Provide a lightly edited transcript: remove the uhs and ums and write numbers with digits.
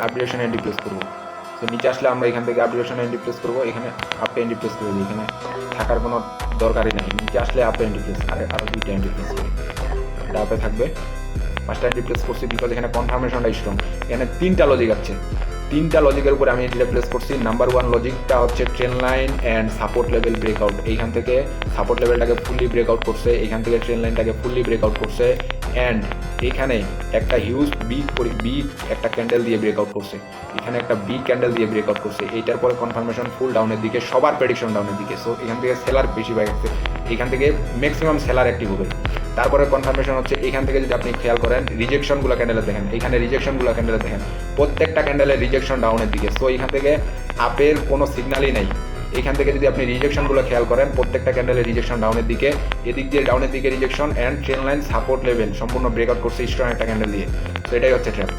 Updation entry place করবো। তো নিচে আসলে আমরা এখান থেকে আপডেশন এন্ট্রি প্লেস করবো, এখানে আপে এন্ট্রি প্লেস করে দিই, এখানে থাকার কোনো দরকারই নেই। নিচে আসলে আপে এন্ট্রি প্লেস, আরও 2টা এন্ট্রি প্লেস করি, এটা আপে থাকবে। 5টা এন্ট্রি প্লেস করছি বিকজ এখানে কনফার্মেশনটা স্ট্রং। এখানে 3টা লজিক আছে, 3টা লজিকের উপরে আমি এন্ট্রিটা প্লেস করছি। নাম্বার 1 লজিকটা হচ্ছে train line and support level breakout. এইখান থেকে সাপোর্ট লেভেলটাকে ফুললি ব্রেকআউট করছে, এখান থেকে ট্রেন লাইনটাকে ফুললি ব্রেকআউট করছে, অ্যান্ড এখানে একটা হিউজ বি একটা ক্যান্ডেল দিয়ে ব্রেকআউট করছে, এখানে একটা বি ক্যান্ডেল দিয়ে ব্রেকআউট করছে। এইটার পরে কনফার্মেশন ফুল ডাউনের দিকে, সবার প্রেডিকশন ডাউনের দিকে। সো এখান থেকে সেলার বেশি পাই গেছে, এখান থেকে ম্যাক্সিমাম সেলার অ্যাক্টিভ হবে। তারপরে কনফার্মেশন হচ্ছে এখান থেকে যদি আপনি খেয়াল করেন রিজেকশনগুলো ক্যান্ডেলে দেখেন, এখানে রিজেকশনগুলো ক্যান্ডেলে দেখেন, প্রত্যেকটা ক্যান্ডেলের রিজেকশন ডাউনের দিকে। সো এখান থেকে আপের কোনো সিগন্যালই নেই। এখান থেকে যদি আপনি রিজেকশনগুলো খেয়াল করেন প্রত্যেকটা ক্যান্ডেলের রিজেকশন ডাউনের দিকে, এদিক দিয়ে ডাউনের দিকে rejection, and train line support level সম্পূর্ণ ব্রেকআউট করছে স্ট্রং একটা ক্যান্ডেল দিয়ে। তো এটাই হচ্ছে ট্র্যাপ।